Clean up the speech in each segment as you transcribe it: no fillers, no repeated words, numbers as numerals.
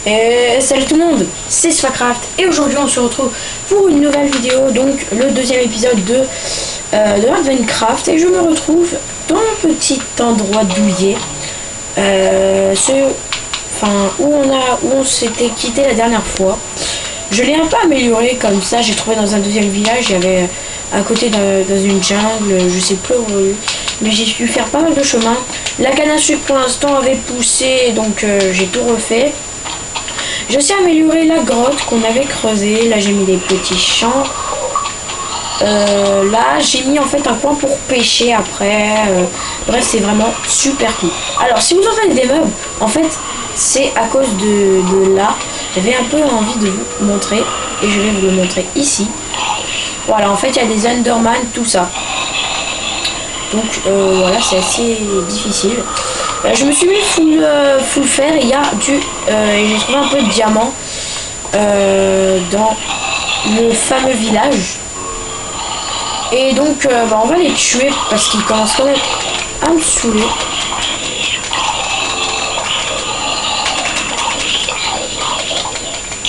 Et salut tout le monde, c'est Sfacraft et aujourd'hui on se retrouve pour une nouvelle vidéo, donc le deuxième épisode de Minecraft, et je me retrouve dans un petit endroit douillet, où on s'était quitté la dernière fois. Je l'ai un peu amélioré comme ça, j'ai trouvé dans un deuxième village, il y avait à côté dans une jungle, je sais plus où, mais j'ai dû faire pas mal de chemin. La canne à sucre pour l'instant avait poussé, donc j'ai tout refait. J'ai aussi amélioré la grotte qu'on avait creusée. Là j'ai mis des petits champs. Là j'ai mis en fait un coin pour pêcher après. Bref, c'est vraiment super cool. Alors si vous entendez des meubles, en fait c'est à cause de là. J'avais un peu envie de vous montrer et je vais vous le montrer ici. Voilà, en fait il y a des Enderman, tout ça. Donc voilà, c'est assez difficile. Je me suis mis full fer et il y a j'ai trouvé un peu de diamant dans le fameux village. Et donc on va les tuer parce qu'ils commencent quand même à me saouler.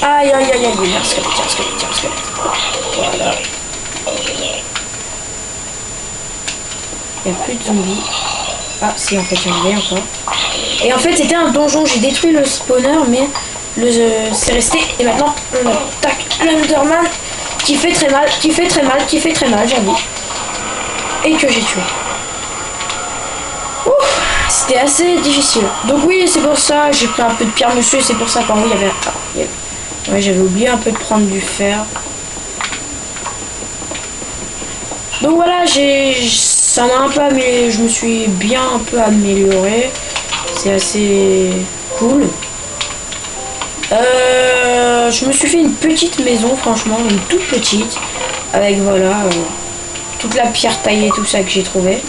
Aïe aïe aïe aïe, il y a un squelette. Voilà. Il n'y a plus de zombies. Ah si, en fait il y en avait encore. Et en fait c'était un donjon, j'ai détruit le spawner mais c'est resté. Et maintenant on attaque l'Enderman qui fait très mal, j'avoue. Et que j'ai tué. Ouf, c'était assez difficile. Donc oui, c'est pour ça, j'ai pris un peu de pierre monsieur, c'est pour ça qu'en haut il y avait... Ouais, j'avais oublié un peu de prendre du fer. Donc voilà, ça m'a un peu amélioré, je me suis bien un peu amélioré. C'est assez cool. Je me suis fait une petite maison, franchement, une toute petite. Avec voilà, toute la pierre taillée, tout ça que j'ai trouvé.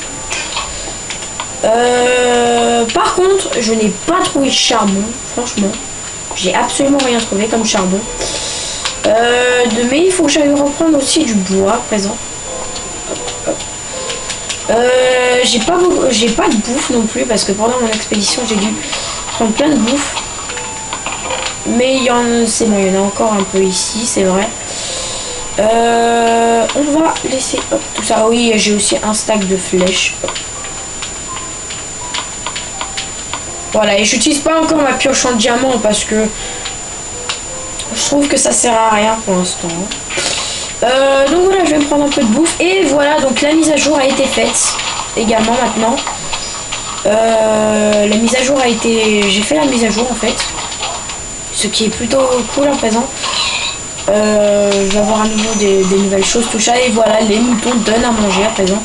Par contre, je n'ai pas trouvé de charbon, franchement. J'ai absolument rien trouvé comme charbon. Mais il faut que j'aille reprendre aussi du bois à présent. J'ai pas de bouffe non plus parce que pendant mon expédition j'ai dû prendre plein de bouffe. Mais c'est bon, il y en a encore un peu ici, c'est vrai. On va laisser tout ça. Oui, j'ai aussi un stack de flèches. Voilà, et j'utilise pas encore ma pioche en diamant parce que je trouve que ça sert à rien pour l'instant. Donc voilà, je vais me prendre un peu de bouffe. Et voilà, donc la mise à jour a été faite également maintenant. La mise à jour a été... J'ai fait la mise à jour en fait. Ce qui est plutôt cool à présent. Je vais avoir à nouveau des nouvelles choses, tout ça. Et voilà, les moutons donnent à manger à présent.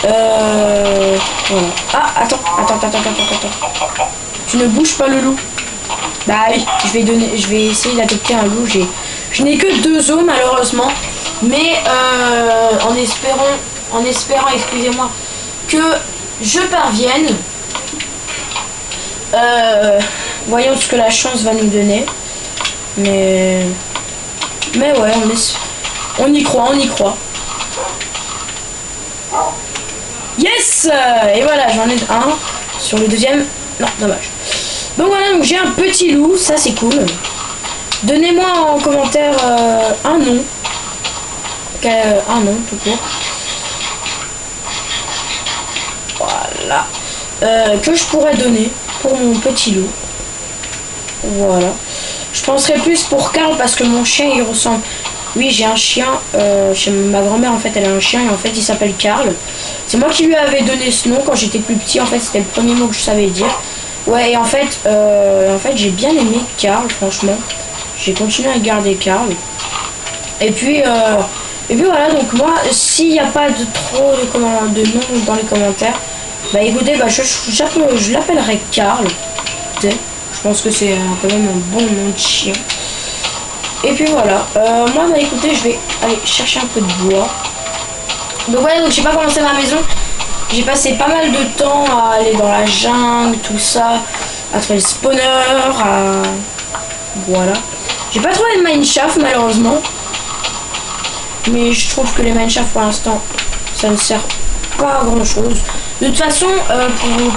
Voilà. Ah, attends. Tu ne bouges pas le loup. Bah oui, je vais essayer d'adopter un loup. Je n'ai que 2 os malheureusement. Mais en espérant, excusez-moi, que je parvienne. Voyons ce que la chance va nous donner. Mais ouais, on y croit. Yes. Et voilà, j'en ai un. Sur le deuxième, non, dommage. Donc voilà, donc j'ai un petit loup, ça c'est cool. Donnez-moi en commentaire un nom. Un nom tout court. Voilà. Que je pourrais donner pour mon petit loup. Voilà. Je penserais plus pour Karl parce que mon chien il ressemble. Oui, j'ai un chien. Chez ma grand-mère en fait, elle a un chien et en fait il s'appelle Karl. C'est moi qui lui avais donné ce nom quand j'étais plus petit. En fait, c'était le premier mot que je savais dire. Ouais, et en fait j'ai bien aimé Karl, franchement. J'ai continué à garder Karl. Et puis voilà, donc moi, s'il n'y a pas de trop de noms dans les commentaires, bah écoutez, je l'appellerai Karl. Je pense que c'est quand même un bon nom de chien. Et puis voilà, moi bah écoutez, je vais aller chercher un peu de bois. Donc voilà, donc j'ai pas commencé ma maison. J'ai passé pas mal de temps à aller dans la jungle, tout ça, à trouver le spawner, voilà. J'ai pas trouvé de mineshaft malheureusement. Mais je trouve que les mineshaft pour l'instant, ça ne sert pas à grand chose. De toute façon,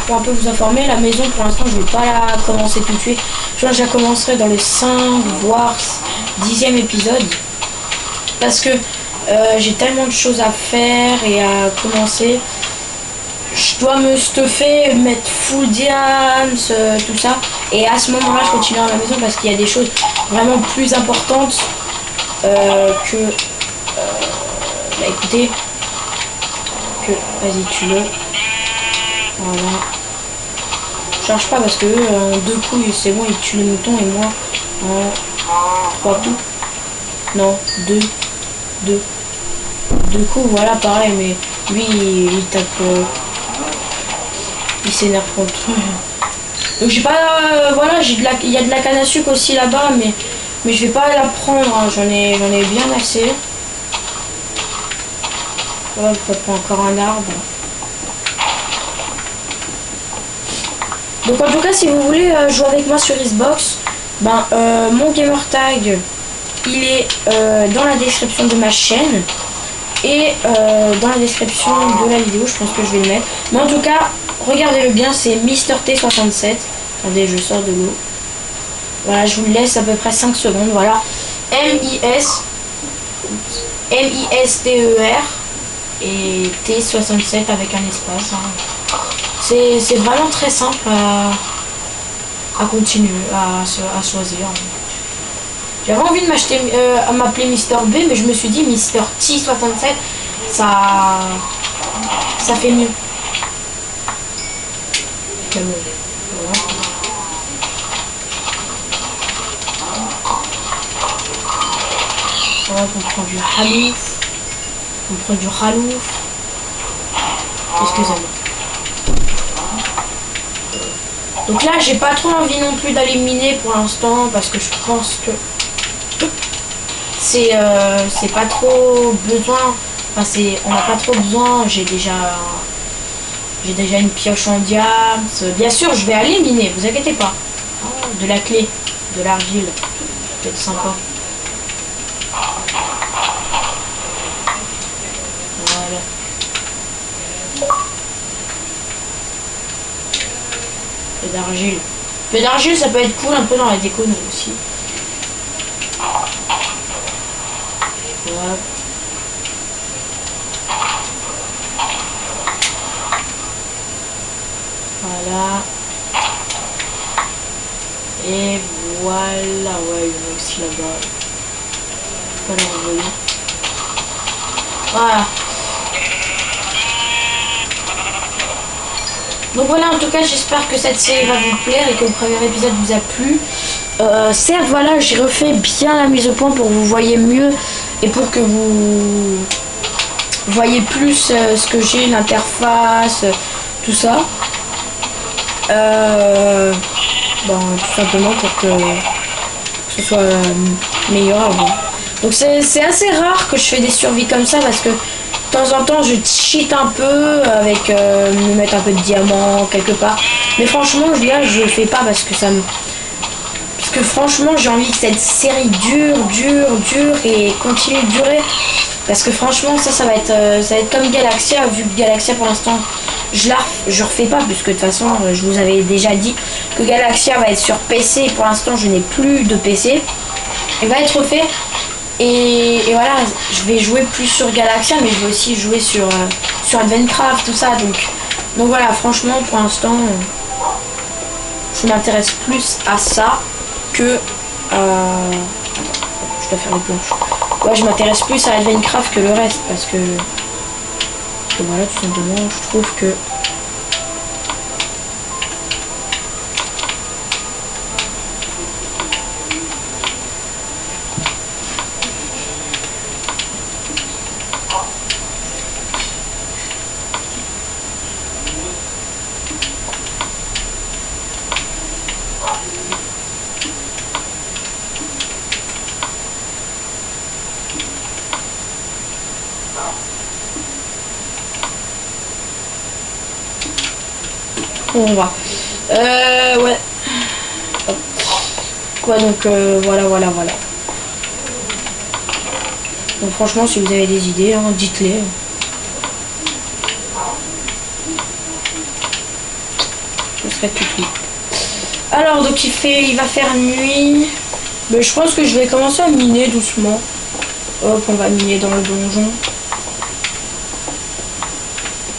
pour un peu vous informer, la maison pour l'instant je vais pas la commencer tout de suite. Genre, je la commencerai dans le 5, voire 10e épisode. Parce que j'ai tellement de choses à faire et à commencer. Je dois me stuffer, mettre full diams, tout ça. Et à ce moment-là, je continue à la maison parce qu'il y a des choses vraiment plus importantes que... bah écoutez, que... Vas-y, tue-le. Voilà. Je charge pas parce que en 2 coups, c'est bon, il tue le mouton et moi en 3 coups. Non, 2 coups, voilà, pareil, mais lui, il tape... il s'énerve contre. Donc j'ai pas... voilà, il y a de la canne à sucre aussi là-bas, mais je vais pas la prendre, hein. J'en ai bien assez. Voilà, je peux prendre encore un arbre. Donc en tout cas, si vous voulez jouer avec moi sur Xbox, ben mon gamer tag, il est dans la description de ma chaîne et dans la description de la vidéo. Je pense que je vais le mettre. Mais en tout cas, regardez-le bien, c'est Mister T67. Attendez, je sors de l'eau. Voilà, je vous le laisse à peu près 5 secondes. Voilà, M-I-S-T-E-R et T67 avec un espace. Hein. C'est vraiment très simple à continuer, à choisir. J'avais envie de m'acheter, à m'appeler Mister B, mais je me suis dit Mister T67, ça fait mieux. Voilà. On prend du halouf. Excusez-moi. Donc là, j'ai pas trop envie non plus d'aller miner pour l'instant parce que je pense que c'est pas trop besoin. Enfin, on n'a pas trop besoin. J'ai déjà une pioche en diamant. Bien sûr, je vais aller miner. Vous inquiétez pas. De la clé, de l'argile, peut-être sympa. Voilà. Peu d'argile, ça peut être cool un peu dans la déco aussi. Voilà. Voilà. Et voilà, ouais, il y en a aussi là-bas. Pas la renvoyer. Voilà. Donc voilà, en tout cas, j'espère que cette série va vous plaire et que le premier épisode vous a plu. Certes, voilà, j'ai refait bien la mise au point pour que vous voyez mieux et pour que vous voyez plus ce que j'ai, l'interface, tout ça. Bon, tout simplement pour que ce soit meilleur avant. Donc c'est assez rare que je fais des survies comme ça parce que de temps en temps je cheat un peu avec me mettre un peu de diamant quelque part. Mais franchement là je le fais pas parce que franchement j'ai envie que cette série dure et continue de durer. Parce que franchement ça va être comme Galaxia, vu que Galaxia pour l'instant je refais pas puisque de toute façon je vous avais déjà dit que Galaxia va être sur PC et pour l'instant je n'ai plus de PC. Il va être refait. Et voilà, je vais jouer plus sur Galaxia, mais je vais aussi jouer sur Adventcraft, tout ça. Donc voilà, franchement, pour l'instant, je m'intéresse plus à ça que... je dois faire les planches. Ouais, je m'intéresse plus à Adventcraft que le reste, parce que voilà, tout simplement, je trouve que... On va. Ouais. Quoi donc voilà. Donc franchement si vous avez des idées, hein, dites-les. Je serai tout. Alors, donc il va faire nuit. Mais je pense que je vais commencer à miner doucement. Hop, on va miner dans le donjon.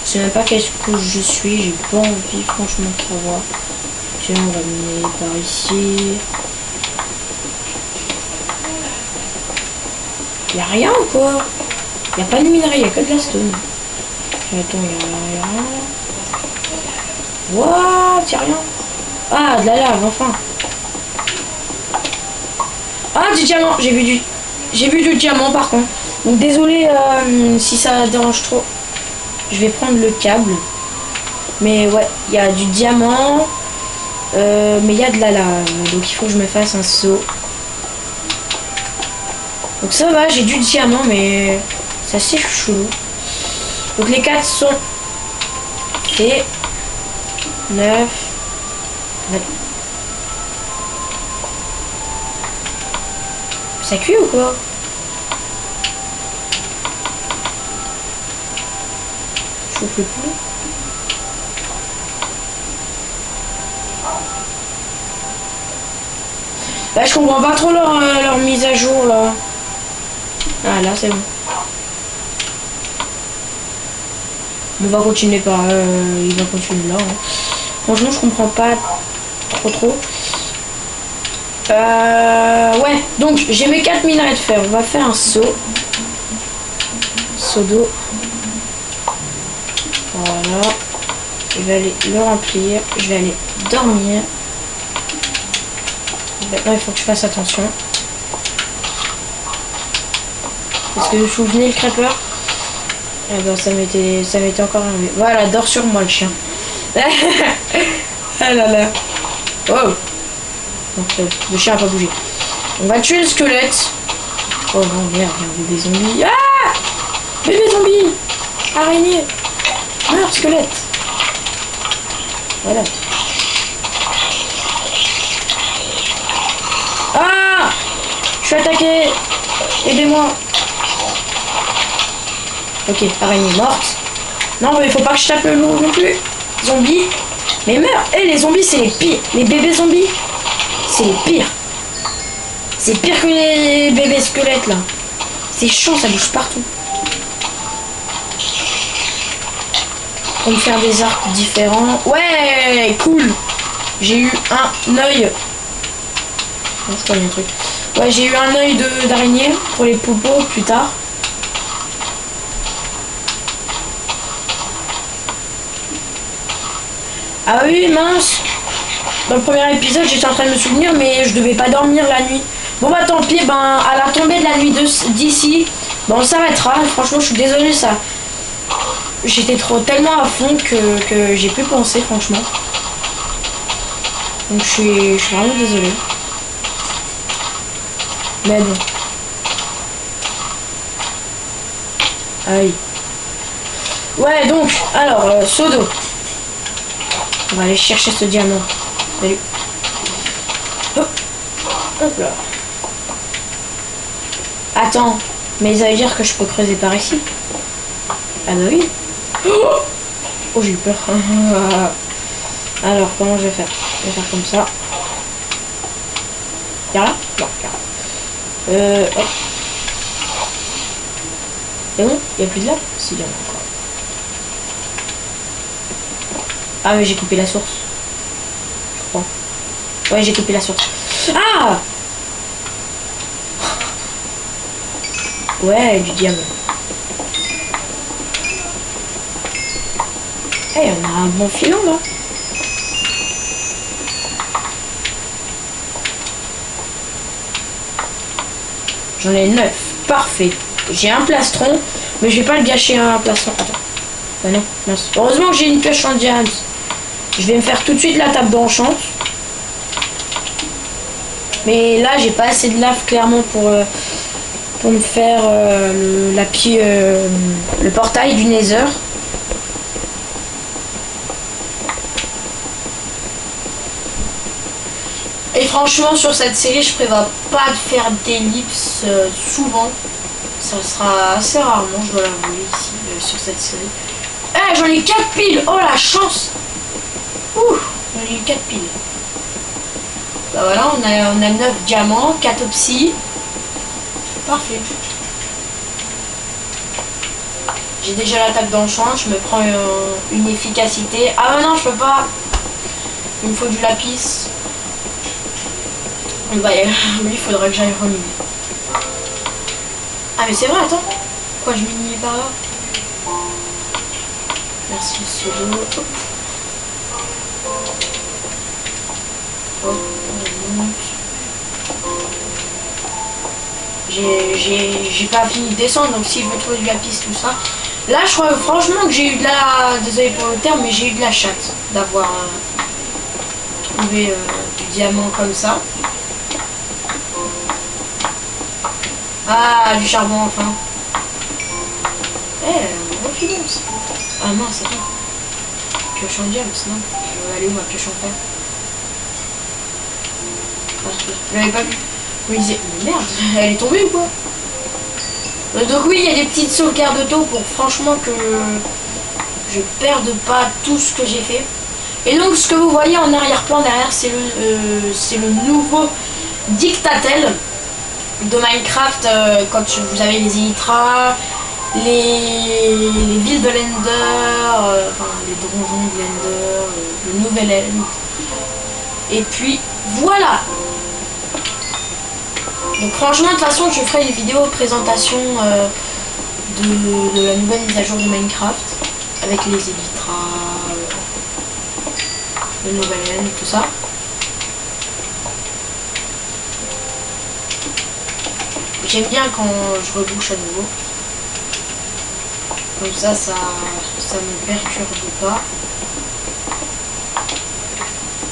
Je sais même pas quelle couche je suis, j'ai pas envie franchement de savoir. Tiens, on va miner par ici. Y'a rien ou quoi? Y'a pas de minerai, y'a que de la stone. Attends, y'a rien. What? Y'a rien. Ah, de la lave, enfin. Ah, du diamant, j'ai vu du diamant par contre. Donc désolé si ça dérange trop. Je vais prendre le câble. Mais ouais, il y a du diamant. Mais il y a de la lave. Donc il faut que je me fasse un seau. Donc ça va, j'ai du diamant, mais c'est assez chelou. Donc les 4 sont... Et 9... Ça cuit ou quoi? Je chauffe le plus. Bah je comprends pas trop leur mise à jour là. Ah là c'est bon. On va continuer par... il va continuer là. Hein. Franchement je comprends pas trop. Ouais, donc j'ai mes 4 minerais de fer. On va faire un seau. Seau d'eau. Voilà. Je vais aller le remplir. Je vais aller dormir. Maintenant il faut que je fasse attention. Parce que vous vous souvenez le crêpeur? Eh ben ça m'était encore arrivé. Voilà, dors sur moi le chien. Ah là là. Oh. Donc le chien a pas bougé. On va tuer le squelette. Oh non merde, il y a des zombies. Ah! Bébé zombie! Araignée! Meurs squelette! Voilà. Ah! Je suis attaqué! Aidez-moi! Ok, araignée morte. Non mais il faut pas que je tape le loup non plus. Zombies. Mais meurs! Eh les zombies c'est les pires. Les bébés zombies. C'est les pires. C'est pire que les bébés squelettes là. C'est chaud, ça bouge partout. Pour me faire des arcs différents. Ouais, cool. J'ai eu un œil. Non, je connais un truc. Ouais, j'ai eu un œil d'araignée pour les popos plus tard. Ah oui, mince. Dans le premier épisode, j'étais en train de me souvenir, mais je devais pas dormir la nuit. Bon bah tant pis, ben à la tombée de la nuit d'ici, ben on s'arrêtera. Franchement, je suis désolée, ça. J'étais tellement à fond que j'ai plus pensé, franchement. Donc je suis vraiment désolée. Mais bon. Aïe. Ouais, donc, alors, Sodo. On va aller chercher ce diamant. Salut. Hop. Hop là. Attends, mais ça veut dire que je peux creuser par ici? Ah bah oui. Oh, j'ai eu peur. Alors, comment je vais faire? Je vais faire comme ça. Par là? Non, par là. Hop. C'est bon? Il n'y a plus de lave? Si, il y en a encore. Ah, mais j'ai coupé la source. Je crois. Ouais, j'ai coupé la source. Ah! Ouais, du diamant. Eh, on a un bon filon là. J'en ai 9. Parfait. J'ai un plastron, mais je vais pas le gâcher un plastron. Attends. Bah non, mince. Heureusement que j'ai une pioche en diamant. Je vais me faire tout de suite la table d'enchant. Mais là, j'ai pas assez de lave clairement pour me faire le portail du Nether. Et franchement, sur cette série, je prévois pas de faire d'ellipse souvent. Ça sera assez rarement, je dois l'avouer, ici, sur cette série. Eh, j'en ai 4 piles. Oh, la chance. Ouh, j'en ai eu 4 piles. Bah voilà, on a 9 diamants, 4 psy. Parfait. J'ai déjà la table d'enchant, je me prends une efficacité. Ah non, je peux pas. Il me faut du lapis. Bah oui, il faudra que j'aille reminer. Ah mais c'est vrai, attends. Pourquoi je mine pas là? Merci, pseudo. Oh, j'ai pas fini de descendre, donc si je veux trouver du lapis, tout ça. Là, je crois franchement que j'ai eu de la... Désolé pour le terme, mais j'ai eu de la chatte d'avoir trouvé du diamant comme ça. Ah, du charbon enfin. On ça. Ah non, c'est pas. Pioche en diamant, sinon. Je vais aller où ma pioche en fer? Je l'avais pas vu. Je me disais, mais merde, elle est tombée ou quoi? Donc oui, il y a des petites sauvegardes auto pour franchement que je perde pas tout ce que j'ai fait. Et donc ce que vous voyez en arrière-plan derrière, c'est le nouveau Dictatel de Minecraft. Quand vous avez les Elytras, les villes de l'Ender, enfin les donjons de l'Ender, le nouvel End. Et puis voilà. Donc franchement, de toute façon, je ferai une vidéo présentation de la nouvelle mise à jour de Minecraft avec les Elytras, le nouvel End, tout ça. J'aime bien quand je rebouche à nouveau. Comme ça me perturbe pas.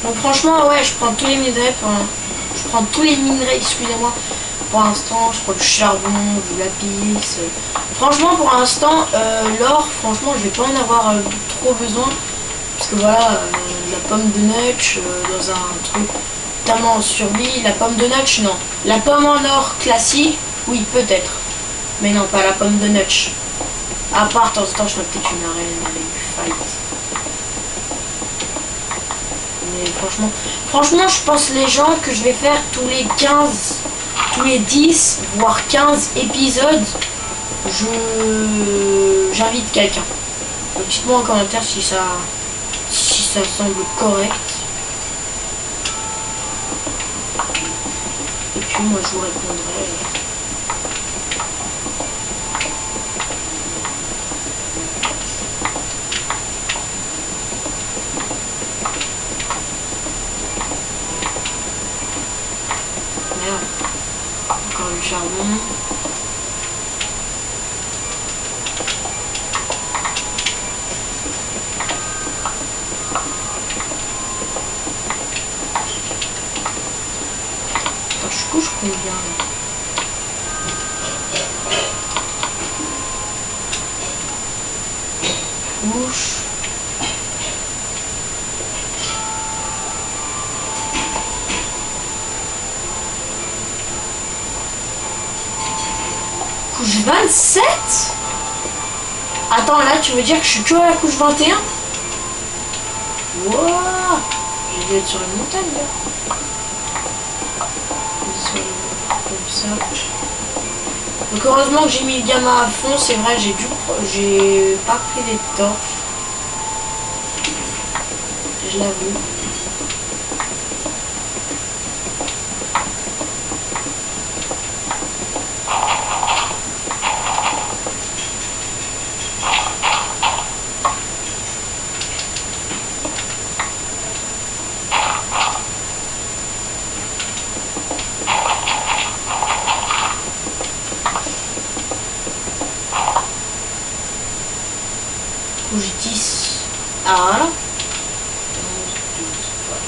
Donc franchement, ouais, je prends tous les minerais, excusez-moi. Pour l'instant, je prends du charbon, du lapis. Franchement, pour l'instant, l'or, franchement, je vais pas en avoir trop besoin. Parce que voilà, la pomme de notch dans un truc tellement en survie. La pomme de notch, non. La pomme en or classique, oui, peut-être. Mais non, pas la pomme de notch. À part, de temps en temps, je mets peut-être une arène avec du fight. Mais franchement, je pense les gens que je vais faire tous les 10, voire 15 épisodes, j'invite quelqu'un. Dites-moi en commentaire si ça semble correct. Et puis moi je vous répondrai. Encore du charbon. Attends, je couche combien là? Couche. Couche 27? Attends, là, tu veux dire que je suis que à la couche 21? Wouah! J'ai dû être sur une montagne, là. Comme ça. Donc, heureusement que j'ai mis le gamma à fond. C'est vrai, j'ai pas pris les torches. Je l'avoue. Couche 10. Ah voilà. 11, 12, voilà.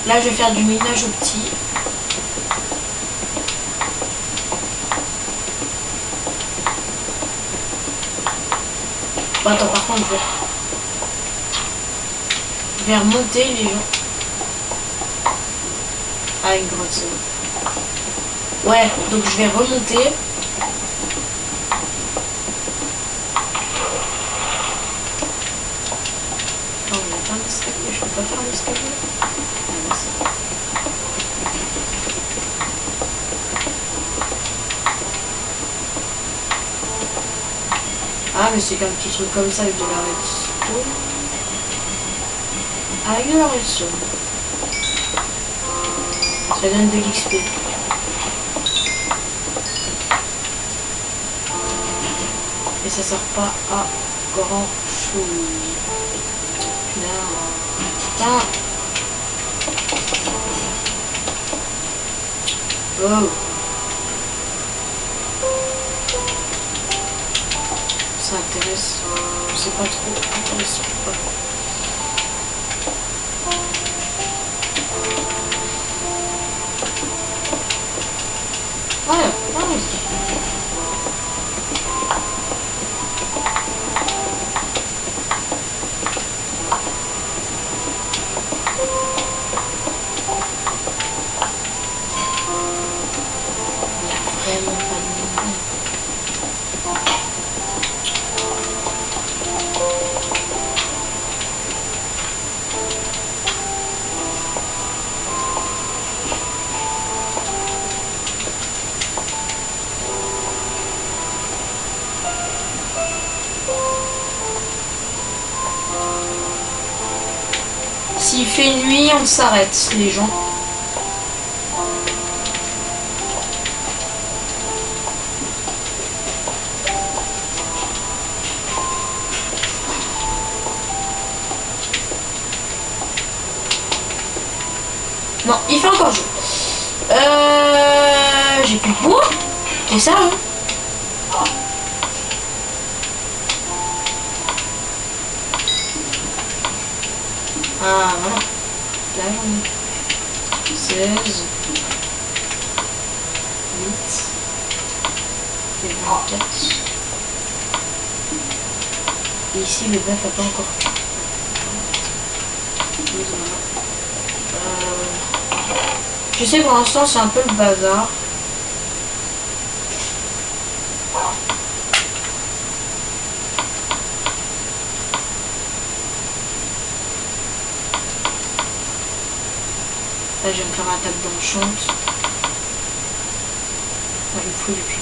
Là, je vais faire du minage au petit. Bon, attends, par contre, je vais remonter les gens. Ah, une grotte, c'est bon. Ouais, donc je vais remonter. Oh, il y a pas un escalier, je peux pas faire l'escalier. Ah, là, c'est bon. Ah, mais c'est qu'un petit truc comme ça avec de la redstone. Avec de la redstone. Ça donne de l'XP. Et ça sert pas à grand chose. Putain. Oh. Ça intéresse. C'est pas trop intéressant. Voilà, allons-y. Il y a vraiment pas de monde. S'il fait nuit, on s'arrête, les gens. Non, il fait encore jour. J'ai plus de bois. C'est ça, hein? Ah, voilà. Là, j'en ai 16, 8 et 24. Et ici, le bœuf n'a pas encore. Je sais, pour l'instant, c'est un peu le bazar. Là, je vais me faire ma table d'enchant. Ah, il me faut du cul.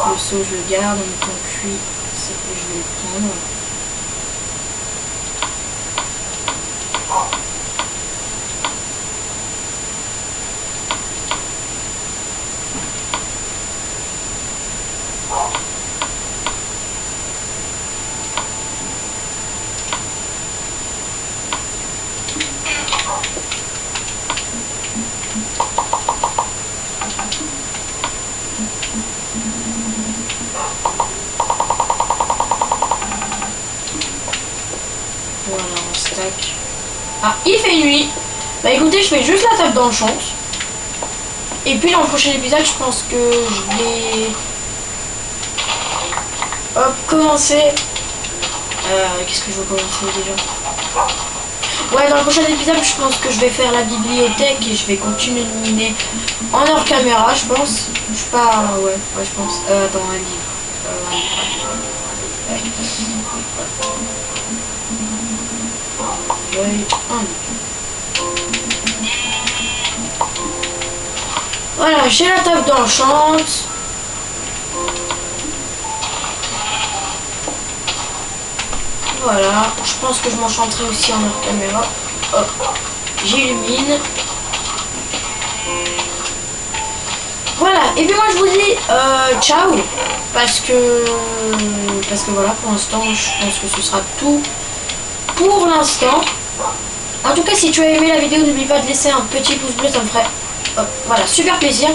Le seau, je le garde. En étant cuit, c'est que je vais le prendre. Voilà, on stack. Ah, il fait nuit. Bah écoutez, je fais juste la table d'enchant. Et puis dans le prochain épisode, je pense que je vais... Hop, commencer. Qu'est-ce que je veux commencer déjà? Ouais, dans le prochain épisode, je pense que je vais faire la bibliothèque et je vais continuer de miner en hors caméra, je pense. Je sais pas... Ouais, je pense. Attends, un livre. Voilà, j'ai la table d'enchant. Voilà, je pense que je m'enchanterai aussi en hors caméra. Hop, j'illumine. Voilà, et puis moi je vous dis ciao, parce que voilà, pour l'instant, je pense que ce sera tout pour l'instant. En tout cas, si tu as aimé la vidéo, n'oublie pas de laisser un petit pouce bleu, ça me ferait voilà, super plaisir.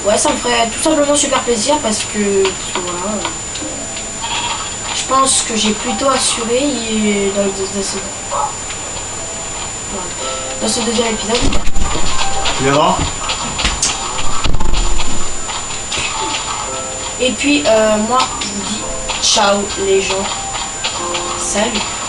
Ouais, ça me ferait tout simplement super plaisir parce que voilà, je pense que j'ai plutôt assuré dans ce deuxième épisode. Tu verras. Et puis moi je vous dis ciao les gens. Salut.